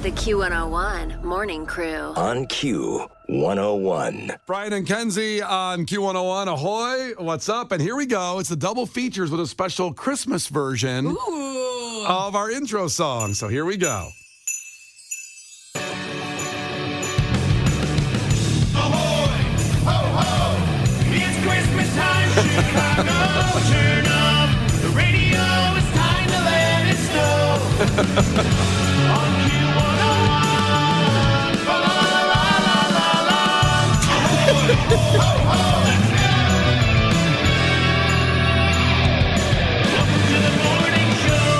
The Q101 Morning Crew. On Q101. Brian and Kenzie on Q101. Ahoy. What's up? And here we go. It's the double features with a special Christmas version of our intro song. So here we go. Ahoy! Ho, ho! It's Christmas time, Chicago. Turn up the radio. It's time to let it snow. On Q101. La, la, la, la, la, la. Ahoy! Ho, ho! Welcome to the morning show.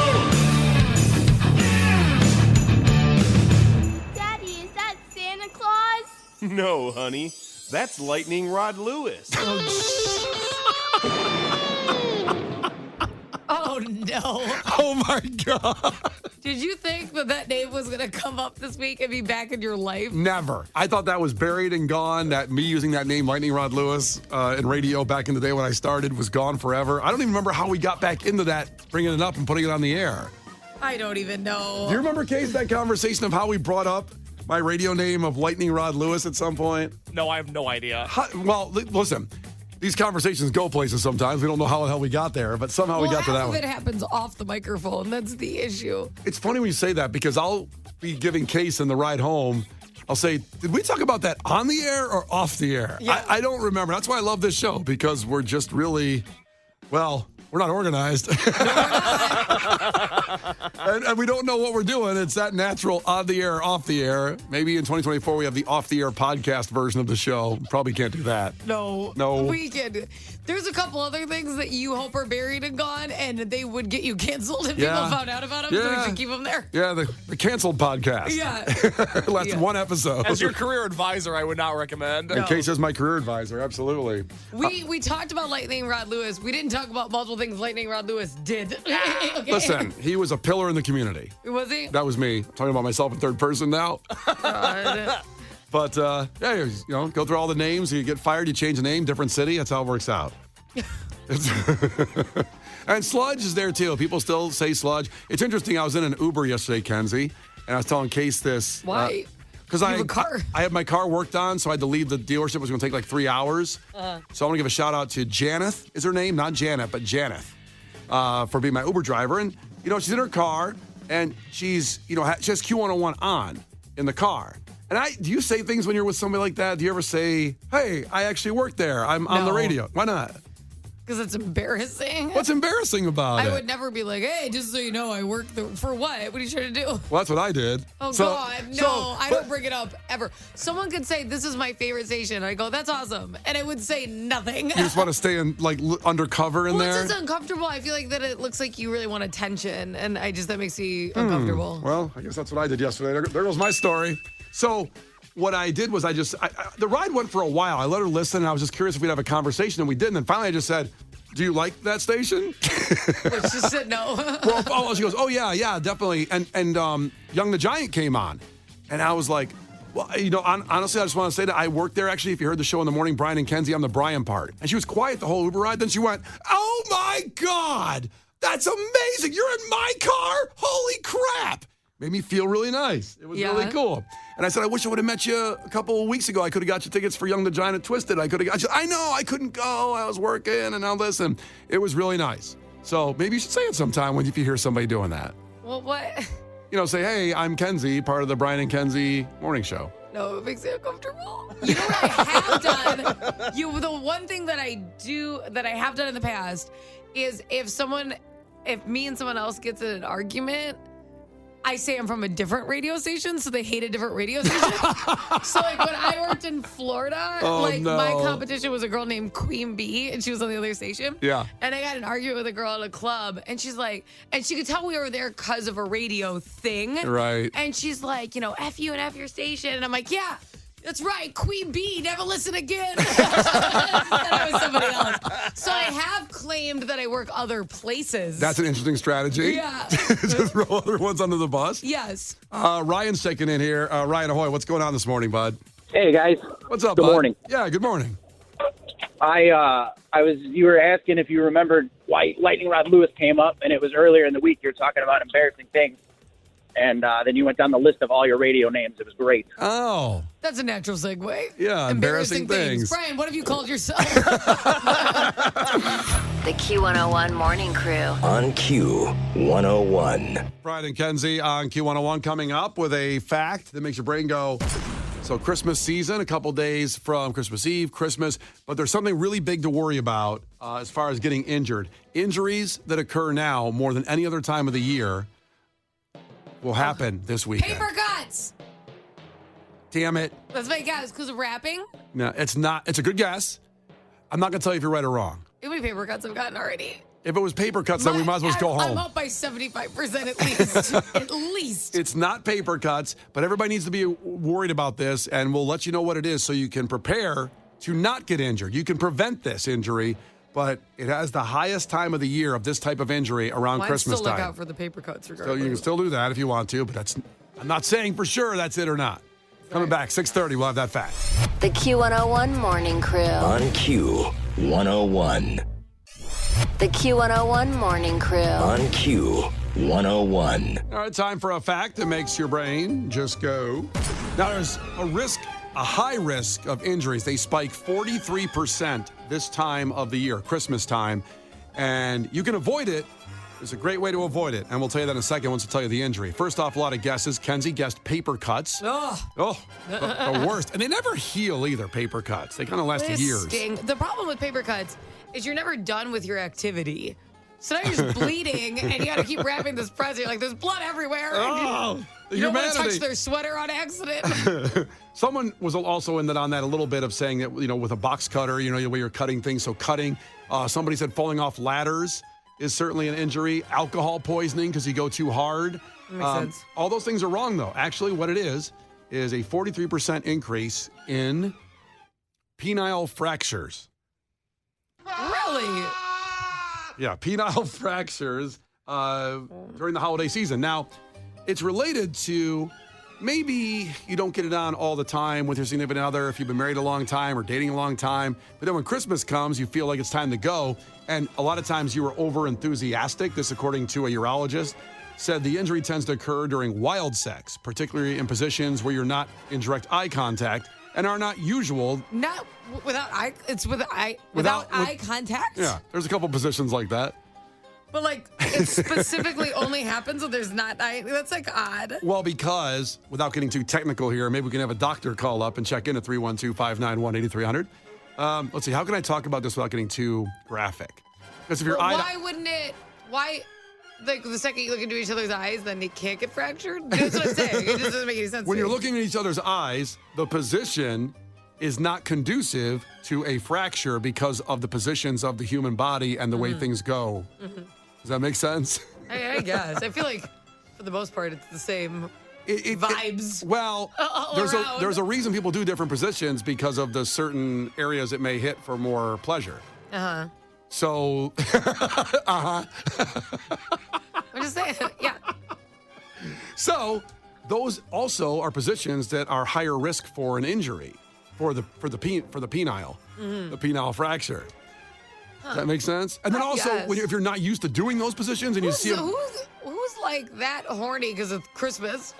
Daddy, is that Santa Claus? No, honey. That's Lightning Rod Lewis. Oh, no. Oh, my God. Did you think that name was going to come up this week and be back in your life? Never. I thought that was buried and gone, that me using that name, Lightning Rod Lewis, in radio back in the day when I started was gone forever. I don't even remember how we got back into that, bringing it up and putting it on the air. I don't even know. Do you remember, Case, that conversation of how we brought up my radio name of Lightning Rod Lewis at some point? No, I have no idea. Well, listen, these conversations go places sometimes. We don't know how the hell we got there, but somehow we got to that half one. of it happens off the microphone. That's the issue. It's funny when you say that because I'll be giving Case in the ride home. I'll say, did we talk about that on the air or off the air? Yeah. I don't remember. That's why I love this show, because we're just really, well, we're not organized. and we don't know what we're doing. It's that natural on the air, off the air. Maybe in 2024 we have the off the air podcast version of the show. Probably can't do that. No. No. We can. There's a couple other things that you hope are buried and gone, and they would get you canceled if people found out about them, so we should keep them there. Yeah, the canceled podcast. Yeah. Last one episode. As your career advisor, I would not recommend. And Case is my career advisor, absolutely. We talked about Lightning Rod Lewis. We didn't talk about multiple things Lightning Rod Lewis did. Okay. Listen, he was a pillar in the community. Was he? That was me. I'm talking about myself in third person now. God. But, yeah, you know, go through all the names. You get fired, you change the name, different city. That's how it works out. And Sludge is there, too. People still say Sludge. It's interesting. I was in an Uber yesterday, Kenzie, and I was telling Case this. Why? Because You have a car? I had my car worked on, so I had to leave the dealership. It was going to take like 3 hours. So I want to give a shout out to Janeth, is her name? Not Janet, but Janeth, for being my Uber driver. And, you know, she's in her car, and she's, you know, she has Q101 on in the car. And do you say things when you're with somebody like that? Do you ever say, hey, I actually work there. I'm on the radio. Why not? Because it's embarrassing. What's embarrassing about it? I would never be like, hey, just so you know, I work for what? What are you trying to do? Well, that's what I did. Oh, God, no. I don't bring it up ever. Someone could say, this is my favorite station. I go, that's awesome. And I would say nothing. You just want to stay in, like, undercover in there? It's just uncomfortable. I feel like that it looks like you really want attention. And that makes me uncomfortable. Well, I guess that's what I did yesterday. There goes my story. So what I did was the ride went for a while. I let her listen, and I was just curious if we'd have a conversation, and we didn't. And finally I just said, do you like that station? But she said no. Well, she goes, oh, yeah, definitely. And Young the Giant came on. And I was like, well, you know, honestly, I just want to say that I worked there, actually. If you heard the show in the morning, Brian and Kenzie, I'm the Brian part. And she was quiet the whole Uber ride. Then she went, oh, my God, that's amazing. You're in my car? Holy crap. Made me feel really nice. It was really cool. And I said, I wish I would have met you a couple of weeks ago. I could have got you tickets for Young the Giant at Twisted. I know, I couldn't go. I was working and all this. And it was really nice. So maybe you should say it sometime if you hear somebody doing that. Well, what? You know, say, hey, I'm Kenzie, part of the Brian and Kenzie morning show. No, it makes me uncomfortable. You know what I have done? The one thing that I have done in the past is if me and someone else gets in an argument, I say I'm from a different radio station, so they hate a different radio station. So, like, when I worked in Florida, my competition was a girl named Queen Bee, and she was on the other station. Yeah. And I got an argument with a girl at a club, and she's like, and she could tell we were there because of a radio thing. Right. And she's like, you know, F you and F your station. And I'm like, yeah. That's right, Queen Bee, never listen again. And I was somebody else. So I have claimed that I work other places. That's an interesting strategy. Yeah. Just throw other ones under the bus. Yes. Ryan's checking in here. Ryan, ahoy. What's going on this morning, bud? Hey, guys. What's up, Good bud? morning. Yeah, good morning. You were asking if you remembered why Lightning Rod Lewis came up, and it was earlier in the week. You were talking about embarrassing things. and then you went down the list of all your radio names. It was great. Oh. That's a natural segue. Yeah, embarrassing things. Brian, what have you called yourself? The Q101 Morning Crew. On Q101. Brian and Kenzie on Q101 coming up with a fact that makes your brain go. So Christmas season, a couple days from Christmas Eve, Christmas, but there's something really big to worry about as far as getting injured. Injuries that occur now more than any other time of the year will happen this weekend. Paper cuts. Damn it. That's my guess. Because of wrapping. No, it's not. It's a good guess. I'm not going to tell you if you're right or wrong. How many paper cuts I've gotten already? If it was paper cuts, then we might as well just go home. I'm up by 75% at least. At least. It's not paper cuts, but everybody needs to be worried about this, and we'll let you know what it is so you can prepare to not get injured. You can prevent this injury, but it has the highest time of the year of this type of injury around Christmas still look time. out for the paper cuts So regardless. you can still do that if you want to, but I'm not saying for sure that's it or not. Coming back, 6:30, we'll have that fact. The Q101 Morning Crew. On Q101. The Q101 Morning Crew. On Q101. All right, time for a fact that makes your brain just go. Now, there's a high risk of injuries. They spike 43% this time of the year, Christmas time, and you can avoid it. There's a great way to avoid it, and we'll tell you that in a second once I tell you the injury. First off, a lot of guesses. Kenzie guessed paper cuts. Oh, The worst. And they never heal either, paper cuts. They kind of last they years. sting. The problem with paper cuts is you're never done with your activity. So now you're just bleeding, and you got to keep wrapping this present. You're like, there's blood everywhere. Oh, you don't want to humanity. touch their sweater on accident. Someone was also in on that a little bit of saying that, with a box cutter, the way you're cutting things. So cutting. Somebody said falling off ladders is certainly an injury. Alcohol poisoning because you go too hard. Makes sense. All those things are wrong, though. Actually, what it is a 43% increase in penile fractures. Really? Yeah, penile fractures during the holiday season. Now, it's related to maybe you don't get it on all the time with your significant other if you've been married a long time or dating a long time. But then when Christmas comes, you feel like it's time to go. And a lot of times you were over enthusiastic. This, according to a urologist, said the injury tends to occur during wild sex, particularly in positions where you're not in direct eye contact and are not usual. Not without eye. It's without eye contact. Yeah, there's a couple positions like that. But it specifically only happens when there's not eye. That's odd. Well, because without getting too technical here, maybe we can have a doctor call up and check in at 312-591-8300. Let's see. How can I talk about this without getting too graphic? Because if your eye, why wouldn't it? Why? The second you look into each other's eyes, then they can't get fractured. That's what I'm saying. It just doesn't make any sense. when to you're me. looking at each other's eyes, the position is not conducive to a fracture because of the positions of the human body and the way things go. Mm-hmm. Does that make sense? I guess. I feel like for the most part, it's the same vibes. Well, all there's around. there's a reason people do different positions because of the certain areas it may hit for more pleasure. Uh-huh. So, I'm just saying. Yeah. So, those also are positions that are higher risk for an injury, for the penile, the penile fracture. Does that make sense? And then also, guess. if you're not used to doing those positions and you see them, Who's like that horny because it's Christmas?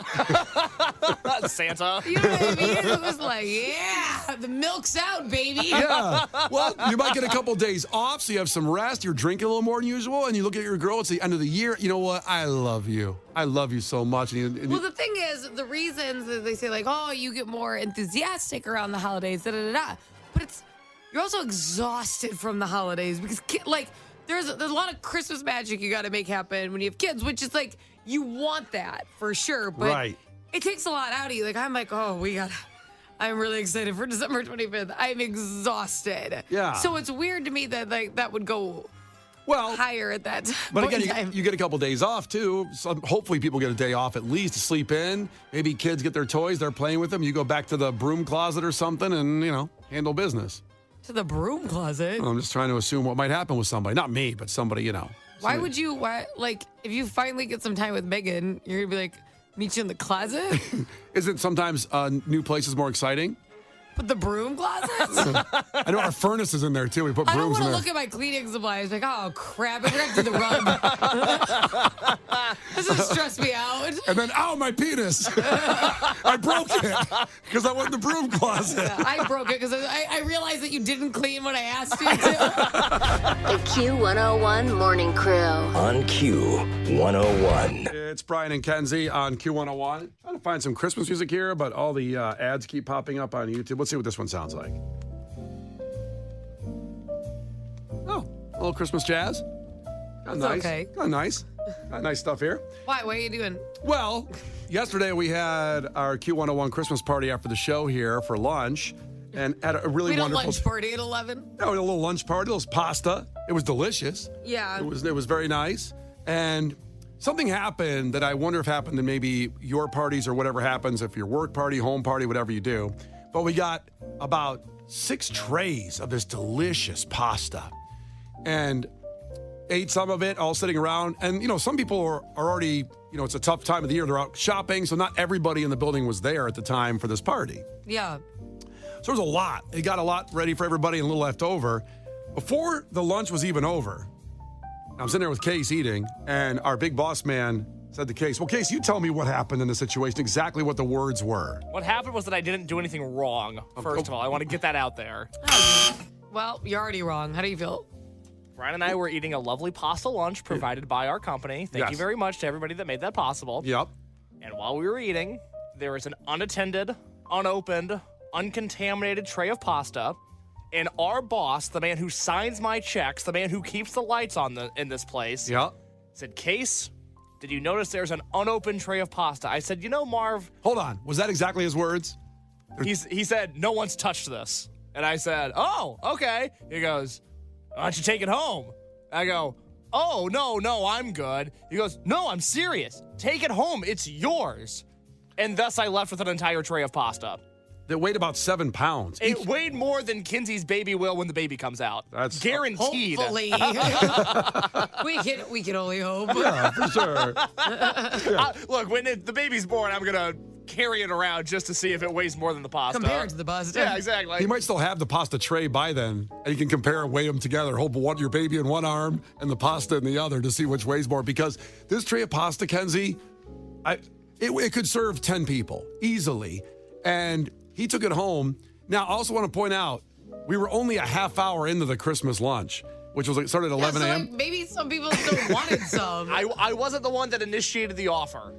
Santa. You know what I mean? It was like, yeah, the milk's out, baby. yeah. Well, you might get a couple days off, so you have some rest. You're drinking a little more than usual, and you look at your girl. It's the end of the year. You know what? I love you. I love you so much. Well, the thing is, the reasons that they say you get more enthusiastic around the holidays, but you're also exhausted from the holidays because there's a lot of Christmas magic you got to make happen when you have kids, which is you want that for sure, but Right. it takes a lot out of you. I'm really excited for December 25th. I'm exhausted. Yeah. So it's weird to me that that would go higher at that But point in again, time. you get a couple days off too. So hopefully people get a day off at least to sleep in. Maybe kids get their toys, they're playing with them. You go back to the broom closet or something and, handle business. To the broom closet. I'm just trying to assume what might happen with somebody. Not me, but somebody, Why would you, if you finally get some time with Megan, you're going to be meet you in the closet? Isn't sometimes new places more exciting? With the broom closets? I know our furnace is in there too. We put I don't brooms want in to there. look at my cleaning supplies. Like, oh, crap. I forgot to do the rug. This is stress me out. And then, ow, my penis. I broke it because I went in the broom closet. I broke it because I realized that you didn't clean when I asked you to. The Q101 Morning Crew. On Q101. It's Brian and Kenzie on Q101. Trying to find some Christmas music here, but all the ads keep popping up on YouTube. Let's see what this one sounds like. Oh, a little Christmas jazz. Got nice. okay. Got nice. Got nice stuff here. Why? What are you doing? Well, yesterday we had our Q101 Christmas party after the show here for lunch, and had a really We had a wonderful lunch party at 11. Yeah, we had a little lunch party. It was pasta. It was delicious. Yeah. It was very nice. And something happened that I wonder if happened in maybe your parties or whatever happens, if your work party, home party, whatever you do. But we got about 6 trays of this delicious pasta. And ate some of it, all sitting around. And, some people are already, it's a tough time of the year. They're out shopping. So not everybody in the building was there at the time for this party. Yeah. So there was a lot. It got a lot ready for everybody and a little left over. Before the lunch was even over, I'm sitting there with Case eating, and our big boss man said to Case, well, Case, you tell me what happened in the situation, exactly what the words were. What happened was that I didn't do anything wrong, first of all. I want to get that out there. Well, you're already wrong. How do you feel? Brian and I were eating a lovely pasta lunch provided by our company. Thank you Yes. very much to everybody that made that possible. Yep. And while we were eating, there was an unattended, unopened, uncontaminated tray of pasta. And our boss, the man who signs my checks, the man who keeps the lights on in this place, Yep. said, Case, did you notice there's an unopened tray of pasta? I said, Marv, Hold on. Was that exactly his words? he said, no one's touched this. And I said, oh, okay. He goes, why don't you take it home? I go, oh, no, I'm good. He goes, no, I'm serious. Take it home. It's yours. And thus I left with an entire tray of pasta. That weighed about 7 pounds. It weighed more than Kinsey's baby will when the baby comes out. That's guaranteed. Hopefully. we can only hope. Yeah, for sure. Look, when the baby's born, I'm going to carry it around just to see if it weighs more than the pasta. Compared to the pasta. Yeah, exactly. He might still have the pasta tray by then, and you can compare and weigh them together. Hold your baby in one arm and the pasta in the other to see which weighs more. Because this tray of pasta, Kenzie, it could serve 10 people easily. And he took it home. Now, I also want to point out, we were only a half hour into the Christmas lunch, which was started at 11 a.m. Maybe some people still wanted some. I wasn't the one that initiated the offer.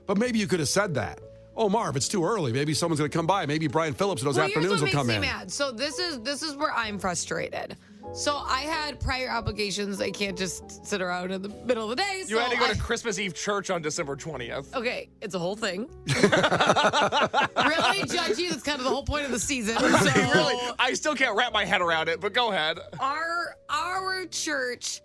But maybe you could have said that. Oh, Marv, it's too early. Maybe someone's going to come by. Maybe Brian Phillips in those afternoons will come in. Here's what makes me mad. So this is where I'm frustrated. So I had prior obligations. I can't just sit around in the middle of the day. You had to go to Christmas Eve church on December 20th. Okay, it's a whole thing. Really judgy. That's kind of the whole point of the season. So Really, I still can't wrap my head around it, but go ahead. our church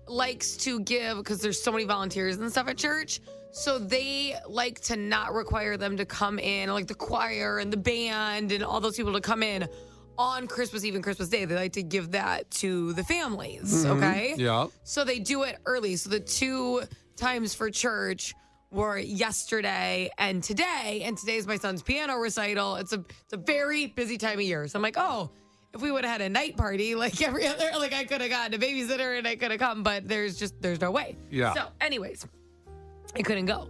likes to give, because there's so many volunteers and stuff at church, so they like to not require them to come in, like the choir and the band and all those people to come in on Christmas Eve and Christmas Day. They like to give that to the families, okay? Yeah. So they do it early. So the 2 times for church were yesterday and today. And today's my son's piano recital. It's a very busy time of year. So I'm like, oh, if we would have had a night party like every other, like I could have gotten a babysitter and I could have come, but there's no way. Yeah. So anyways, I couldn't go.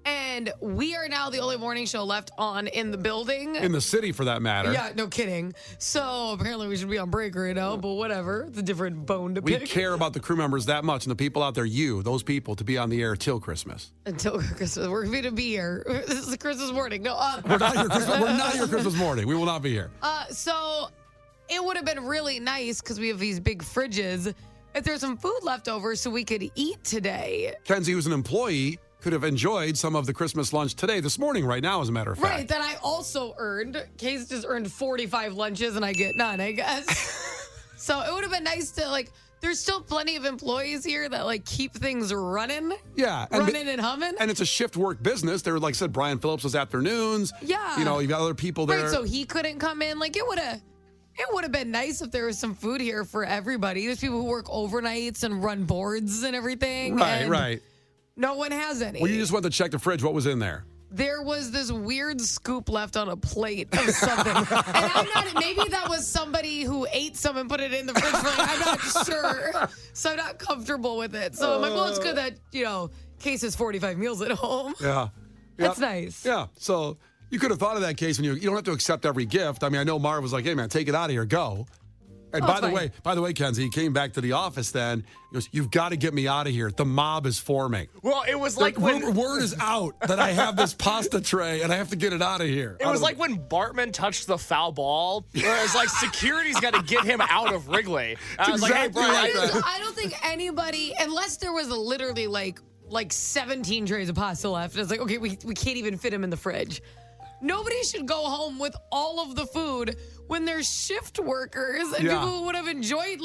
And we are now the only morning show left on in the building. In the city, for that matter. Yeah, no kidding. So apparently we should be on break right now, but whatever. It's a different bone to We pick. care about the crew members that much and the people out there, those people, to be on the air till Christmas. Until Christmas. We're going to be here. This is Christmas morning. No, We're not your Christmas morning. We will not be here. So it would have been really nice, because we have these big fridges, if there's some food left over so we could eat today. Kenzie, who's an employee, could have enjoyed some of the Christmas lunch this morning, right now, as a matter of fact. Right, that I also earned. Case just earned 45 lunches and I get none, I guess. So it would have been nice to, there's still plenty of employees here that, keep things running. Yeah. Running and humming. And it's a shift work business. They're, like I said, Brian Phillips was afternoons. Yeah. You've got other people there. Right, so he couldn't come in. It would have been nice if there was some food here for everybody. There's people who work overnights and run boards and everything. Right, and right. No one has any. Well, you just went to check the fridge. What was in there? there was this weird scoop left on a plate of something. And I'm not, maybe that was somebody who ate some and put it in the fridge. I'm not sure. So I'm not comfortable with it. So I'm like, well, it's good that, Case has 45 meals at home. Yeah. That's nice. Yeah. So you could have thought of that case when you don't have to accept every gift. I mean, I know Marv was like, hey, man, take it out of here. Go. And by the way, Kenzie, he came back to the office then. He goes, you've got to get me out of here. The mob is forming. Well, it was like when... Word is out that I have this pasta tray and I have to get it out of here. It was like when Bartman touched the foul ball, whereas like security's got to get him out of Wrigley. I was like, hey, Brian, I don't think anybody, unless there was literally like 17 trays of pasta left. It's like, okay, we can't even fit them in the fridge. Nobody should go home with all of the food when there's shift workers and people who would have enjoyed,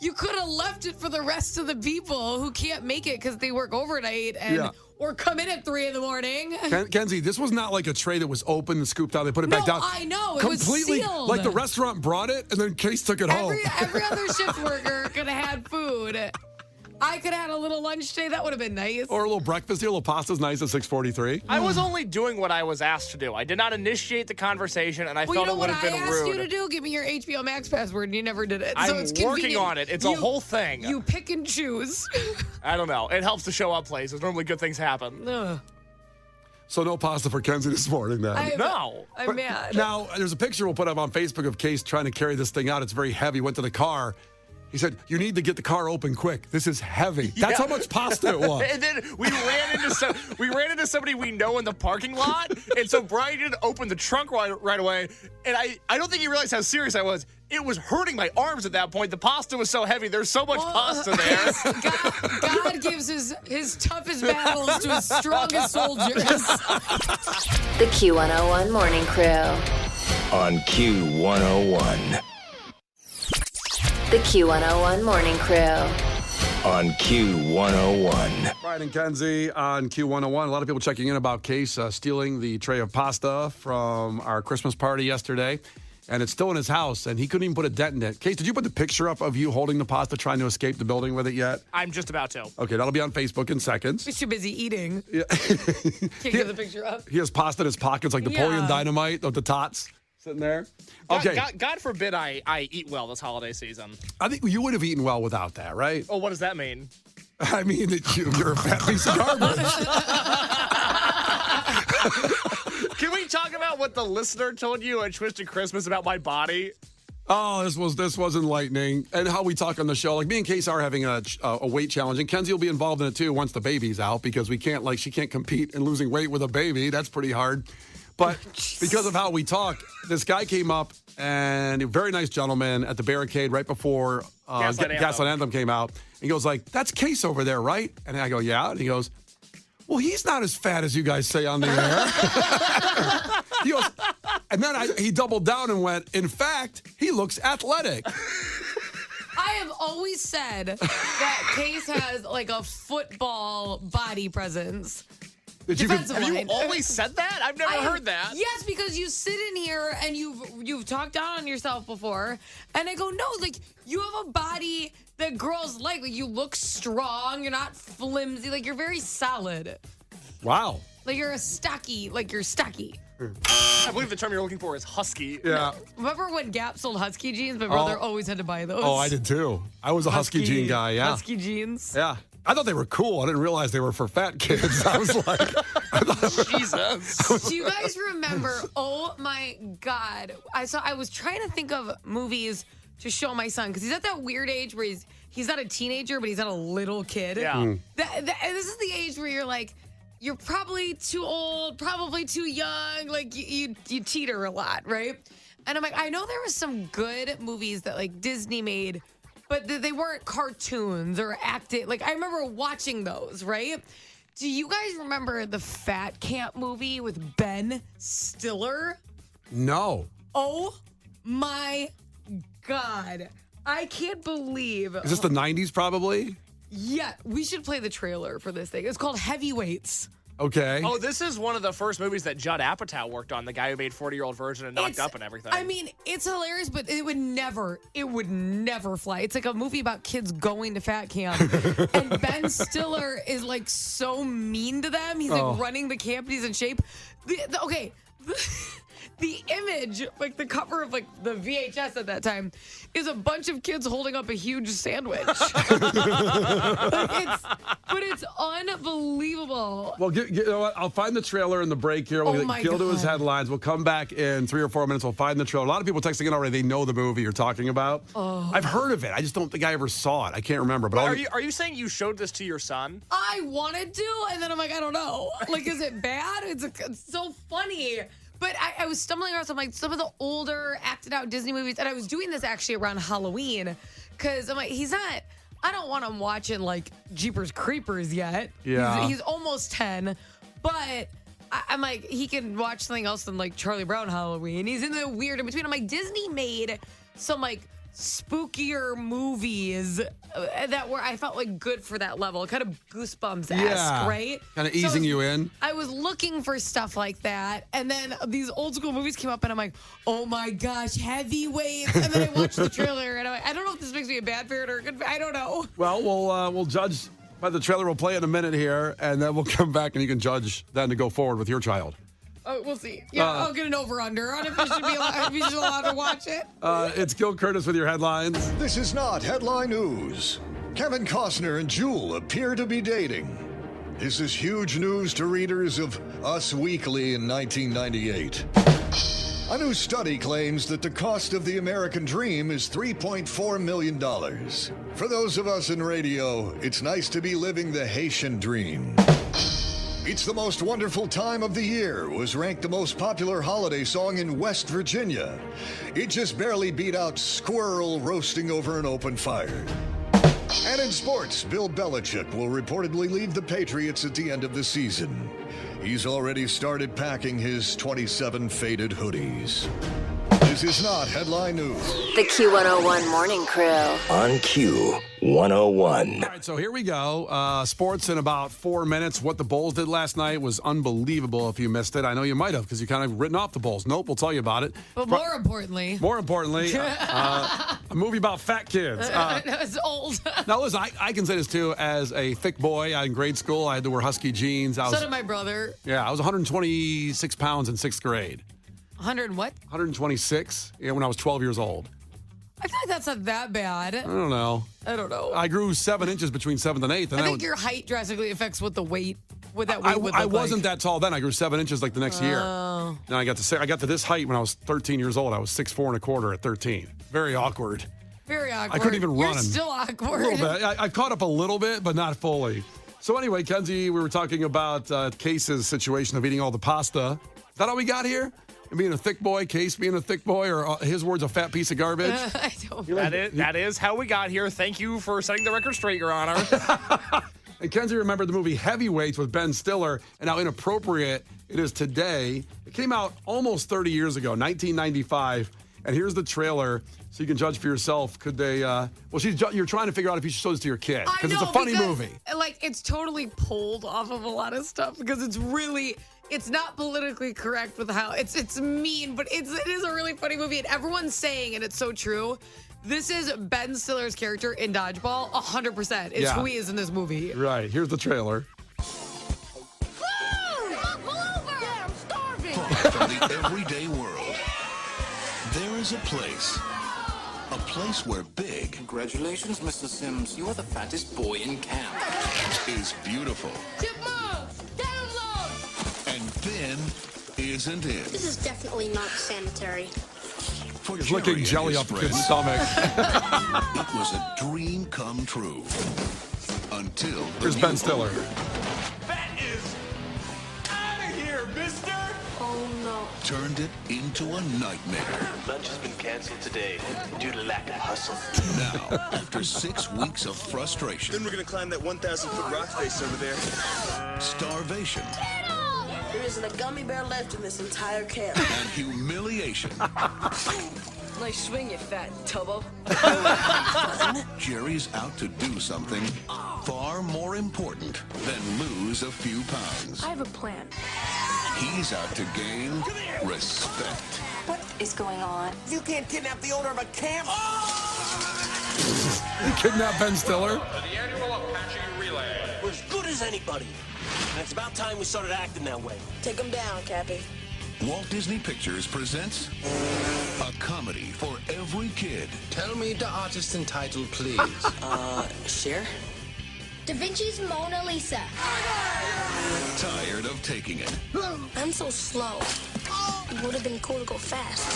you could have left it for the rest of the people who can't make it because they work overnight or come in at 3 a.m. Kenzie, this was not like a tray that was open and scooped out. They put it back down. I know. It completely, was sealed. like the restaurant brought it and then Case took it home. Every other shift worker could have had food. I could have had a little lunch today. That would have been nice. Or a little breakfast here. A little pasta's nice at 6:43. I was only doing what I was asked to do. I did not initiate the conversation, and I felt it would have been rude. What I asked you to do? Give me your HBO Max password, and you never did it. I'm so it's convenient. working on it. It's a whole thing. You pick and choose. I don't know. It helps to show up places. Normally good things happen. Ugh. So no pasta for Kenzie this morning then. I'm mad. Now, there's a picture we'll put up on Facebook of Case trying to carry this thing out. It's very heavy. Went to the car. He said, you need to get the car open quick. This is heavy. That's how much pasta it was. And then we ran into somebody we know in the parking lot. And so Brian didn't open the trunk right away. And I don't think he realized how serious I was. It was hurting my arms at that point. The pasta was so heavy. There's so much pasta there. God gives his toughest battles to his strongest soldiers. The Q101 Morning Crew. On Q101. The Q101 Morning Crew. On Q101. Brian and Kenzie on Q101. A lot of people checking in about Case stealing the tray of pasta from our Christmas party yesterday. And it's still in his house, and he couldn't even put a dent in it. Case, did you put the picture up of you holding the pasta trying to escape the building with it yet? I'm just about to. Okay, that'll be on Facebook in seconds. He's too busy eating. Yeah. Can't get the picture up. He has pasta in his pockets like Napoleon Dynamite with the tots sitting there. Okay. God forbid I eat well this holiday season. I think you would have eaten well without that, right? Oh, what does that mean? I mean that you're a fat piece of garbage. Can we talk about what the listener told you at Twisted Christmas about my body? Oh, this was enlightening. And how we talk on the show. Like, me and Case are having a weight challenge, and Kenzie will be involved in it too once the baby's out, because she can't compete in losing weight with a baby. That's pretty hard. But because of how we talk, this guy came up, and a very nice gentleman at the barricade right before Gaslight Anthem came out. And he goes like, that's Case over there, right? And I go, yeah. And he goes, well, he's not as fat as you guys say on the air. He goes, and then he doubled down and went, in fact, he looks athletic. I have always said that Case has like a football body presence. Have you always said that? I've never heard that. Yes, because you sit in here and you've talked down on yourself before, and I go, no, like you have a body that girls like. Like you look strong, you're not flimsy, like you're very solid. Wow. Like you're stocky. I believe the term you're looking for is husky. Yeah. Remember when Gap sold husky jeans? My brother always had to buy those. Oh, I did too. I was a husky jean guy, yeah. Husky jeans. Yeah. I thought they were cool. I didn't realize they were for fat kids. I was like, Jesus. Do you guys remember? Oh my God. I was trying to think of movies to show my son, because he's at that weird age where he's not a teenager, but he's not a little kid. Yeah. This is the age where you're like, you're probably too old, probably too young. Like you teeter a lot, right? And I'm like, I know there was some good movies that like Disney made, but they weren't cartoons or acting. Like I remember watching those, right? Do you guys remember the Fat Camp movie with Ben Stiller? no. Oh my God. I can't believe. Is this the 90s probably? Yeah, we should play the trailer for this thing. It's called Heavyweights. Okay. Oh, this is one of the first movies that Judd Apatow worked on, the guy who made 40-Year-Old Virgin and Knocked Up and everything. I mean, it's hilarious, but it would never fly. It's like a movie about kids going to fat camp. And Ben Stiller is like so mean to them. He's like running the camp and he's in shape. The image, like the cover of like the VHS at that time, is a bunch of kids holding up a huge sandwich. It's unbelievable. Well, you know what? I'll find the trailer in the break here. We'll get Gil to his headlines. We'll come back in 3 or 4 minutes. We'll find the trailer. A lot of people texting in already. They know the movie you're talking about. I've heard of it. I just don't think I ever saw it. I can't remember. But are you saying you showed this to your son? I wanted to, and then I'm like, I don't know. Like, is it bad? It's so funny. But I was stumbling across some of the older acted out Disney movies, and I was doing this actually around Halloween because I'm like, I don't want him watching like Jeepers Creepers yet. Yeah. He's almost 10, but I'm like, he can watch something else than like Charlie Brown Halloween. He's in the weird in between. I'm like, Disney made some like spookier movies that were, I felt like, good for that level, kind of Goosebumps-esque, right? Kind of easing you in. I was looking for stuff like that, and then these old school movies came up, and I'm like, oh my gosh, heavyweights. And then I watched the trailer, and I'm like, I don't know if this makes me a bad parent or a good, I don't know. Well, we'll judge by the trailer. We'll play in a minute here, and then we'll come back, and you can judge then to go forward with your child. Oh, we'll see. Yeah, I'll get an over-under on if he should be allowed to watch it. It's Gil Curtis with your headlines. This is not headline news. Kevin Costner and Jewel appear to be dating. This is huge news to readers of Us Weekly in 1998. A new study claims that the cost of the American dream is $3.4 million. For those of us in radio, it's nice to be living the Haitian dream. It's the Most Wonderful Time of the Year was ranked the most popular holiday song in West Virginia. It just barely beat out Squirrel Roasting Over an Open Fire. And in sports, Bill Belichick will reportedly leave the Patriots at the end of the season. He's already started packing his 27 faded hoodies. This is not headline news. The Q101 Morning Crew. On Q101. All right, so here we go. Sports in about 4 minutes. What the Bulls did last night was unbelievable if you missed it. I know you might have because you kind of written off the Bulls. Nope, we'll tell you about it. But more importantly, a movie about fat kids. it's old. Now, listen, I can say this too. As a thick boy in grade school, I had to wear husky jeans. So did my brother. Yeah, I was 126 pounds in 6th grade. 100 what? 126 when I was 12 years old. I feel like that's not that bad. I don't know. I grew 7 inches between 7th and 8th. And I think your height drastically affects what the weight, what that weight would look I wasn't that tall then. I grew 7 inches like the next year. Oh. Now I got to this height when I was 13 years old. I was 6'4" at 13. Very awkward. Very awkward. I couldn't even run. You're still awkward. A little bit. I caught up a little bit, but not fully. So anyway, Kenzie, we were talking about Case's situation of eating all the pasta. Is that all we got here? Being a thick boy, Case being a thick boy, or his words, a fat piece of garbage? I don't know. That is how we got here. Thank you for setting the record straight, Your Honor. And Kenzie remembered the movie Heavyweights with Ben Stiller and how inappropriate it is today. It came out almost 30 years ago, 1995. And here's the trailer so you can judge for yourself. Could they, you're trying to figure out if you should show this to your kid. Because it's a funny movie. Like, it's totally pulled off of a lot of stuff because it's not politically correct with how it's mean, but it is a really funny movie, and everyone's saying, and it's so true, this is Ben Stiller's character in Dodgeball. 100% is who he is in this movie. Right. Here's the trailer. Pull over! Yeah, I'm starving! From the everyday world, there is a place where big... Congratulations, Mr. Sims. You are the fattest boy in camp. ...is beautiful. Chipmunks! Download! And thin isn't it. This is definitely not sanitary. For He's Jerry licking and jelly his up his friends, stomach. it was a dream come true. Until... Here's Ben Stiller. That is out of here, mister! Oh no. Turned it into a nightmare. Lunch has been canceled today due to lack of hustle. Now, after 6 weeks of frustration... Then we're gonna climb that 1,000-foot rock face over there. Starvation. There isn't a gummy bear left in this entire camp. And humiliation. Nice swing, you fat tubbo. Jerry's out to do something far more important than lose a few pounds. I have a plan. He's out to gain respect. What is going on? You can't kidnap the owner of a camp. You kidnapped Ben Stiller. The annual Apache Relay. We're as good as anybody. And it's about time we started acting that way. Take him down, Cappy. Walt Disney Pictures presents a comedy for every kid. Tell me the artist and title, please. Cher? Da Vinci's Mona Lisa. Tired of taking it. I'm so slow. It would have been cool to go fast.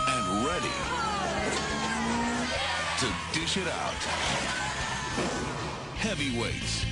And ready to dish it out. Heavyweights.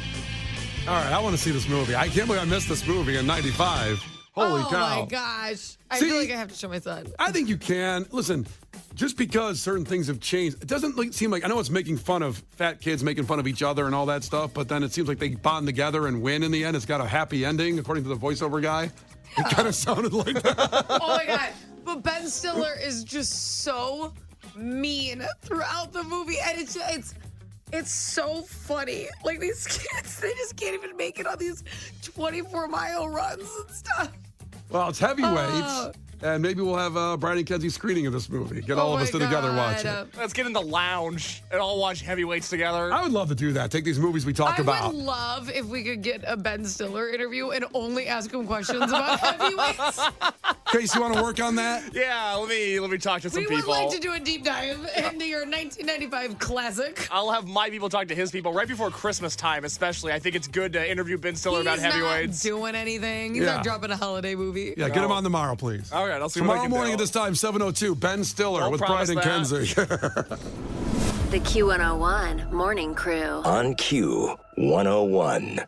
All right, I want to see this movie. I can't believe I missed this movie in 95. Holy cow. Oh, my gosh. I See? feel like I have to show my son. I think you can. Listen, just because certain things have changed, it doesn't seem like, I know it's making fun of fat kids making fun of each other and all that stuff, but then it seems like they bond together and win in the end. It's got a happy ending, according to the voiceover guy. It kind of sounded like that. Oh, my God. But Ben Stiller is just so mean throughout the movie. And it's so funny. Like, these kids, they just can't even make it on these 24-mile runs and stuff. Well, it's heavyweights, and maybe we'll have Brian and Kenzie screening of this movie. Get all of us together watch it. Let's get in the lounge and all watch Heavyweights together. I would love to do that. Take these movies we talk about. I would love if we could get a Ben Stiller interview and only ask him questions about heavyweights. Case, you want to work on that? Yeah, let me talk to some people. We would like to do a deep dive into your 1995 classic. I'll have my people talk to his people right before Christmas time, especially. I think it's good to interview Ben Stiller about heavyweights. He's not doing anything. He's not dropping a holiday movie. Yeah, get him on tomorrow, please. All right, I'll see tomorrow what I can morning do. at this time, 7:02, Ben Stiller with Brian and Kenzie. The Q101 Morning Crew. On Q101.